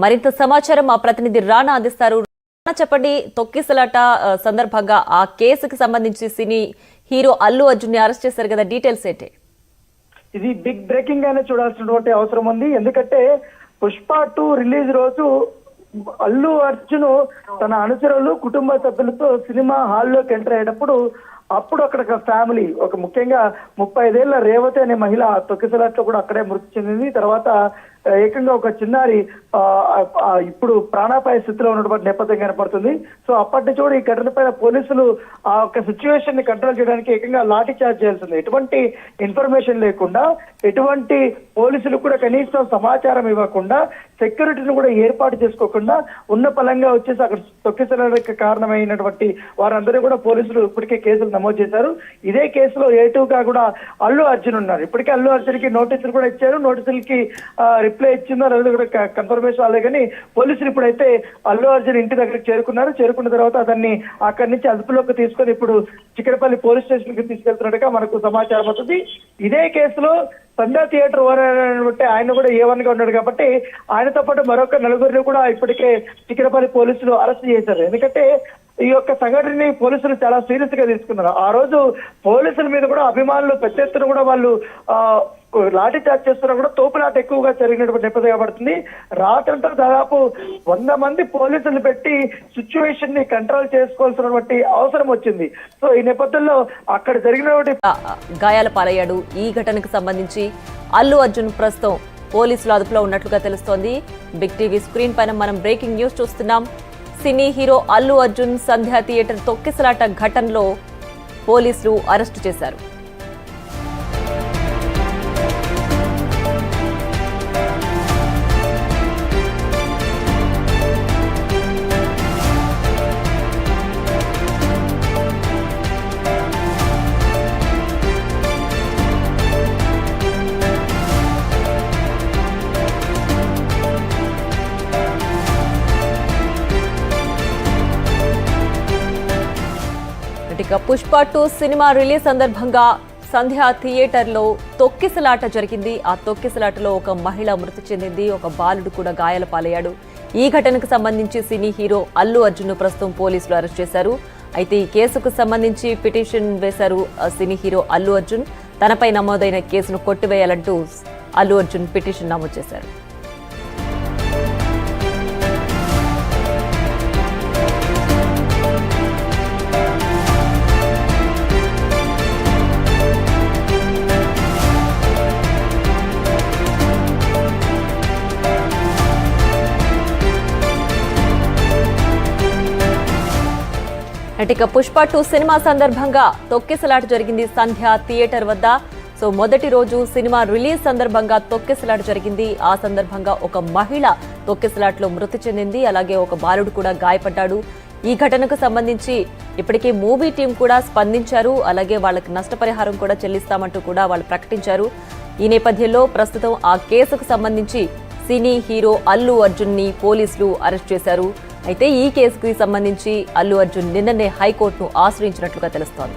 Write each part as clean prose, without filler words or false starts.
మరింత సమాచారం మా ప్రతినిధి రాణా అందిస్తారు. రాణా, చెప్పండి. తొక్కిసలాట సందర్భంగా ఆ కేసుకు సంబంధించి సినీ హీరో అల్లు అర్జున్ ని అరెస్ట్ చేశారు కదా, డీటెయిల్స్ ఏంటి? ఇది బిగ్ బ్రేకింగ్ గానే చూడాల్సినటువంటి అవసరం ఉంది. ఎందుకంటే పుష్ప 2 రిలీజ్ రోజు అల్లు అర్జున్ తన అనుచరులు కుటుంబ సభ్యులతో సినిమా హాల్లోకి ఎంటర్ అయ్యేటప్పుడు అక్కడ ఫ్యామిలీ ఒక ముఖ్యంగా 35 ఏళ్ల రేవతి అనే మహిళ తొక్కిసలాట్లో కూడా అక్కడే మృతి చెందింది. తర్వాత ఏకంగా ఒక చిన్నారి ఇప్పుడు ప్రాణాపాయ స్థితిలో ఉన్నటువంటి నేపథ్యం కనపడుతుంది. సో అప్పటి నుంచి కూడా ఈ ఘటన పైన పోలీసులు ఆ ఒక సిచ్యువేషన్ ని కంట్రోల్ చేయడానికి ఏకంగా లాఠీ చార్జ్ చేయాల్సింది. ఎటువంటి ఇన్ఫర్మేషన్ లేకుండా, ఎటువంటి పోలీసులు కూడా కనీసం సమాచారం ఇవ్వకుండా, సెక్యూరిటీని కూడా ఏర్పాటు చేసుకోకుండా ఉన్న పలంగా వచ్చేసి అక్కడ తొక్కిసలాటకు కారణమైనటువంటి వారందరూ కూడా పోలీసులు ఇప్పటికే కేసులు నమోదు చేశారు. ఇదే కేసులో A2గా కూడా అల్లు అర్జున్ ఉన్నారు. ఇప్పటికే అల్లు అర్జున్ కి నోటీసులు కూడా ఇచ్చారు. నోటీసులకి రిప్లై ఇచ్చిందో లేదా కూడా కన్ఫర్మేషన్ అవ్వలే. కానీ పోలీసులు ఇప్పుడైతే అల్లు అర్జున్ ఇంటి దగ్గరికి చేరుకున్న తర్వాత అతన్ని అక్కడి నుంచి అదుపులోకి తీసుకొని ఇప్పుడు చిక్కడపల్లి పోలీస్ స్టేషన్ కి తీసుకెళ్తున్నట్టుగా మనకు సమాచారం అవుతుంది. ఇదే కేసులో సంధ్యా థియేటర్ ఓనర్ ఆయన కూడా A1 గా ఉన్నాడు కాబట్టి ఆయనతో పాటు మరొక నలుగురిని కూడా ఇప్పటికే చిక్కడపల్లి పోలీసులు అరెస్ట్ చేశారు. ఎందుకంటే ఈ యొక్క సంఘటనని పోలీసులు చాలా సీరియస్ గా తీసుకున్నారు. ఆ రోజు పోలీసుల మీద కూడా అభిమానులు పెద్ద ఎత్తున కూడా వాళ్ళు లాఠీ చార్జ్ చేస్తున్నా కూడా తోపులాట ఎక్కువగా జరిగినటువంటి నేపథ్యం పడుతుంది. రాత్రంతా దాదాపు 100 మంది పోలీసులు పెట్టి సిచ్యువేషన్ ని కంట్రోల్ చేసుకోవాల్సినటువంటి అవసరం వచ్చింది. సో ఈ నేపథ్యంలో అక్కడ జరిగినటువంటి గాయాల పాలయ్యాడు. ఈ ఘటనకు సంబంధించి అల్లు అర్జున్ ప్రస్తుతం పోలీసుల అదుపులో ఉన్నట్లుగా తెలుస్తోంది. బిగ్ టీవీ స్క్రీన్ పైన మనం బ్రేకింగ్ న్యూస్ చూస్తున్నాం. సినీ హీరో అల్లు అర్జున్ సంధ్యా థియేటర్ తొక్కిసలాట ఘటనలో పోలీసులు అరెస్టు చేశారు. పుష్ప 2 సినిమా రిలీజ్ సందర్భంగా సంధ్యా థియేటర్లో తొక్కిసలాట జరిగింది. ఆ తొక్కిసలాటలో ఒక మహిళ మృతి చెందింది. ఒక బాలుడు కూడా గాయాల పాలయ్యాడు. ఈ ఘటనకు సంబంధించి సినీ హీరో అల్లు అర్జున్ ప్రస్తుతం పోలీసులు అరెస్ట్ చేశారు. అయితే ఈ కేసుకు సంబంధించి పిటిషన్ వేశారు సినీ హీరో అల్లు అర్జున్. తనపై నమోదైన కేసును కొట్టివేయాలంటూ అల్లు అర్జున్ పిటిషన్ నమోదు చేశారు. ఇక పుష్ప 2 సినిమా సందర్భంగా తొక్కిసలాట జరిగింది సంధ్యా థియేటర్ వద్ద. సో మొదటి రోజు సినిమా రిలీజ్ సందర్భంగా తొక్కిసలాట జరిగింది. ఆ సందర్భంగా ఒక మహిళ తొక్కిసలాటలో మృతి చెందింది. అలాగే ఒక బాలుడు కూడా గాయపడ్డాడు. ఈ ఘటనకు సంబంధించి ఇప్పటికే మూవీ టీం కూడా స్పందించారు. అలాగే వాళ్ళకి నష్టపరిహారం కూడా చెల్లిస్తామంటూ కూడా వాళ్ళు ప్రకటించారు. ఈ నేపథ్యంలో ప్రస్తుతం ఆ కేసుకు సంబంధించి సినీ హీరో అల్లు అర్జున్ ని పోలీసులు అరెస్ట్ చేశారు. అయితే ఈ కేసుకు సంబంధించి అల్లు అర్జున్ నిన్ననే హైకోర్టును ఆశ్రయించినట్లుగా తెలుస్తోంది.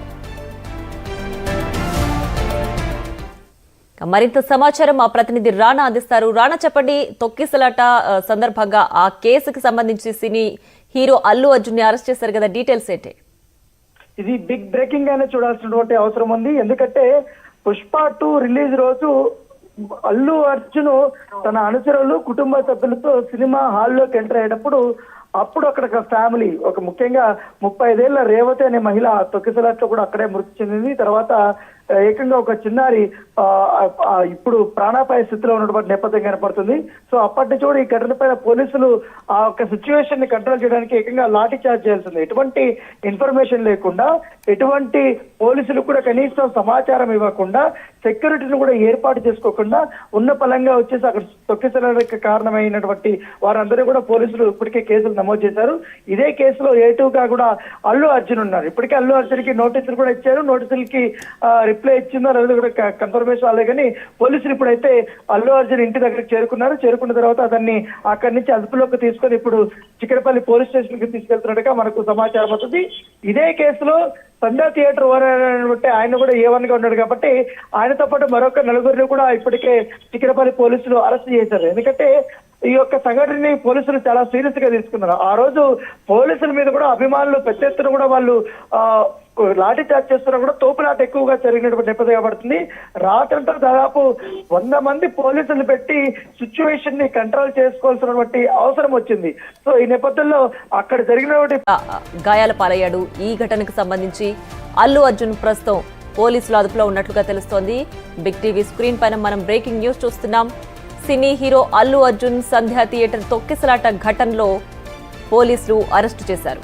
మరింత సమాచారం మా ప్రతినిధి రాణా అందిస్తారు. రాణా, చెప్పండి. తొక్కిసలాట సందర్భంగా ఆ కేసుకు సంబంధించి సినీ హీరో అల్లు అర్జున్ ని అరెస్ట్ చేశారు కదా, డీటెయిల్స్ ఏంటి? ఇది బిగ్ బ్రేకింగ్ గానే చూడాల్సినటువంటి అవసరం ఉంది. ఎందుకంటే పుష్ప 2 రిలీజ్ రోజు అల్లు అర్జున్ తన అనుచరులు కుటుంబ సభ్యులతో సినిమా హాల్లోకి ఎంటర్ అయ్యేటప్పుడు అక్కడ ఫ్యామిలీ ఒక ముఖ్యంగా 35 ఏళ్ల రేవతి అనే మహిళ తొక్కిసలాట్లో కూడా అక్కడే మృతి చెందింది. తర్వాత ఏకంగా ఒక చిన్నారి ఇప్పుడు ప్రాణాపాయ స్థితిలో ఉన్నటువంటి నేపథ్యం కనపడుతుంది. సో అప్పటి నుంచి కూడా ఈ ఘటన పైన పోలీసులు ఆ ఒక సిచ్యువేషన్ ని కంట్రోల్ చేయడానికి ఏకంగా లాఠీ చార్జ్ చేయాల్సింది. ఎటువంటి ఇన్ఫర్మేషన్ లేకుండా, ఎటువంటి పోలీసులు కూడా కనీసం సమాచారం ఇవ్వకుండా, సెక్యూరిటీని కూడా ఏర్పాటు చేసుకోకుండా ఉన్న పలంగా వచ్చేసి అక్కడ తొక్కిసలాటకు కారణమైనటువంటి వారందరూ కూడా పోలీసులు ఇప్పటికే కేసులు నమోదు చేశారు. ఇదే కేసులో A2గా కూడా అల్లు అర్జున్ ఉన్నారు. ఇప్పటికే అల్లు అర్జున్ కి నోటీసులు కూడా ఇచ్చారు. నోటీసులకి రిప్లై ఇచ్చిందో లేదా కూడా కన్ఫర్మేషన్ అవ్వలే. కానీ పోలీసులు ఇప్పుడైతే అల్లు అర్జున్ ఇంటి దగ్గరికి చేరుకున్న తర్వాత అతన్ని అక్కడి నుంచి అదుపులోకి తీసుకొని ఇప్పుడు చిక్కడపల్లి పోలీస్ స్టేషన్ కి తీసుకెళ్తున్నట్టుగా మనకు సమాచారం అవుతుంది. ఇదే కేసులో సంధ్యా థియేటర్ ఓనర్ ఆయన కూడా A1 గా ఉన్నాడు కాబట్టి ఆయనతో పాటు మరొక నలుగురిని కూడా ఇప్పటికే చిక్కడపల్లి పోలీసులు అరెస్ట్ చేశారు. ఎందుకంటే ఈ యొక్క సంఘటనని పోలీసులు చాలా సీరియస్ గా తీసుకున్నారు. ఆ రోజు పోలీసుల మీద కూడా అభిమానులు పెద్ద ఎత్తున కూడా వాళ్ళు లాఠీ చార్జ్ చేస్తున్నా కూడా తోపులాట ఎక్కువగా జరిగినటువంటి నేపథ్యం పడుతుంది. రాత్రంతా దాదాపు 100 మంది పోలీసులు పెట్టి సిచ్యువేషన్ ని కంట్రోల్ చేసుకోవాల్సినటువంటి అవసరం వచ్చింది. సో ఈ నేపథ్యంలో అక్కడ జరిగినటువంటి గాయాల పాలయ్యాడు. ఈ ఘటనకు సంబంధించి అల్లు అర్జున్ ప్రస్తుతం పోలీసుల అదుపులో ఉన్నట్లుగా తెలుస్తోంది. బిగ్ టీవీ స్క్రీన్ పైన మనం బ్రేకింగ్ న్యూస్ చూస్తున్నాం. సినీ హీరో అల్లు అర్జున్ సంధ్యా థియేటర్ తొక్కిసలాట ఘటనలో పోలీసులు అరెస్టు చేశారు.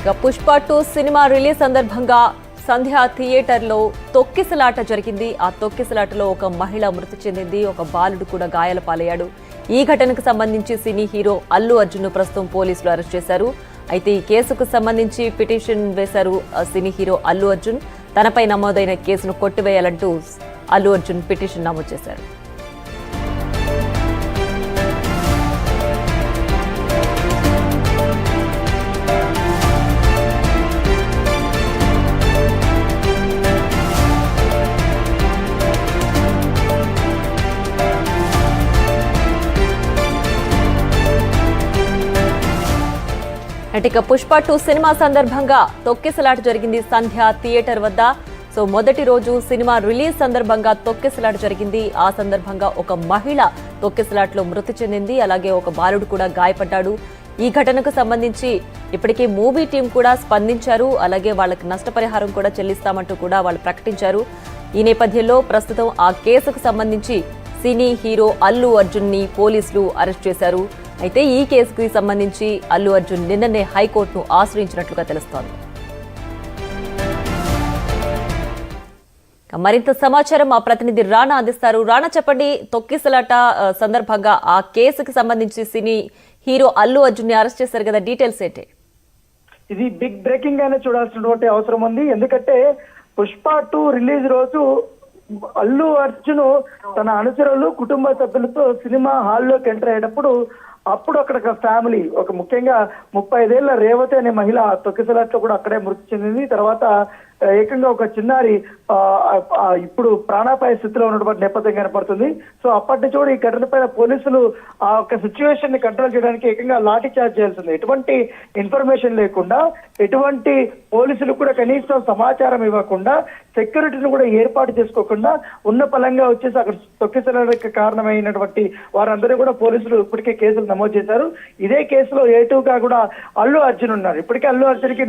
ఇక పుష్ప 2 సినిమా రిలీజ్ సందర్భంగా సంధ్యా థియేటర్లో తొక్కిసలాట జరిగింది. ఆ తొక్కిసలాటలో ఒక మహిళ మృతి చెందింది. ఒక బాలుడు కూడా గాయాల పాలయ్యాడు. ఈ ఘటనకు సంబంధించి సినీ హీరో అల్లు అర్జున్ ప్రస్తుతం పోలీసులు అరెస్ట్ చేశారు. అయితే ఈ కేసుకు సంబంధించి పిటిషన్ వేశారు సినీ హీరో అల్లు అర్జున్. తనపై నమోదైన కేసును కొట్టివేయాలంటూ అల్లు అర్జున్ పిటిషన్ నమోదు చేశారు. ఇక పుష్ప 2 సినిమా సందర్భంగా తొక్కిసలాట జరిగింది సంధ్యా థియేటర్ వద్ద. సో మొదటి రోజు సినిమా రిలీజ్ సందర్భంగా తొక్కిసలాట జరిగింది. ఆ సందర్భంగా ఒక మహిళ తొక్కిసలాటలో మృతి చెందింది. అలాగే ఒక బాలుడు కూడా గాయపడ్డాడు. ఈ ఘటనకు సంబంధించి ఇప్పటికే మూవీ టీం కూడా స్పందించారు. అలాగే వాళ్ళకి నష్టపరిహారం కూడా చెల్లిస్తామంటూ కూడా వాళ్ళు ప్రకటించారు. ఈ నేపథ్యంలో ప్రస్తుతం ఆ కేసుకు సంబంధించి సినీ హీరో అల్లు అర్జున్ ని పోలీసులు అరెస్ట్ చేశారు. అయితే ఈ కేసుకి సంబంధించి అల్లు అర్జున్ నిన్ననే హైకోర్టును ఆశ్రయించినట్లుగా తెలుస్తోంది. మరింత సమాచారం మా ప్రతినిధి రాణా అందిస్తారు. రాణా, చెప్పండి, తొక్కిసలాట సందర్భంగా ఆ కేసుకి సంబంధించి సినీ హీరో అల్లు అర్జున్ ని అరెస్ట్ చేశారు కదా, డీటెయిల్స్ ఏంటి? ఇది బిగ్ బ్రేకింగ్ గానే చూడాల్సినటువంటి అవసరం ఉంది. ఎందుకంటే పుష్ప 2 రిలీజ్ రోజు అల్లు అర్జున్ తన అనుచరులు కుటుంబ సభ్యులతో సినిమా హాల్లోకి ఎంటర్ అయ్యేటప్పుడు అప్పుడు అక్కడ ఫ్యామిలీ ఒక ముఖ్యంగా 35 ఏళ్ల రేవతి అనే మహిళ తొక్కిసలాట్లో కూడా అక్కడే మృతి చెందింది. తర్వాత ఏకంగా ఒక చిన్నారి ఇప్పుడు ప్రాణాపాయ స్థితిలో ఉన్నటువంటి నేపథ్యం కనపడుతుంది. సో అప్పటి నుంచి కూడా ఈ ఘటన పైన పోలీసులు ఆ యొక్క సిచ్యువేషన్ ని కంట్రోల్ చేయడానికి ఏకంగా లాఠీ చార్జ్ చేయాల్సింది. ఎటువంటి ఇన్ఫర్మేషన్ లేకుండా, ఎటువంటి పోలీసులు కూడా కనీసం సమాచారం ఇవ్వకుండా, సెక్యూరిటీని కూడా ఏర్పాటు చేసుకోకుండా ఉన్న పలంగా వచ్చేసి అక్కడ తొక్కిసలాటకు కారణమైనటువంటి వారందరూ కూడా పోలీసులు ఇప్పటికే కేసులు నమోదు చేశారు. ఇదే కేసులో A2గా కూడా అల్లు అర్జున్ ఉన్నారు. ఇప్పటికే అల్లు అర్జున్కి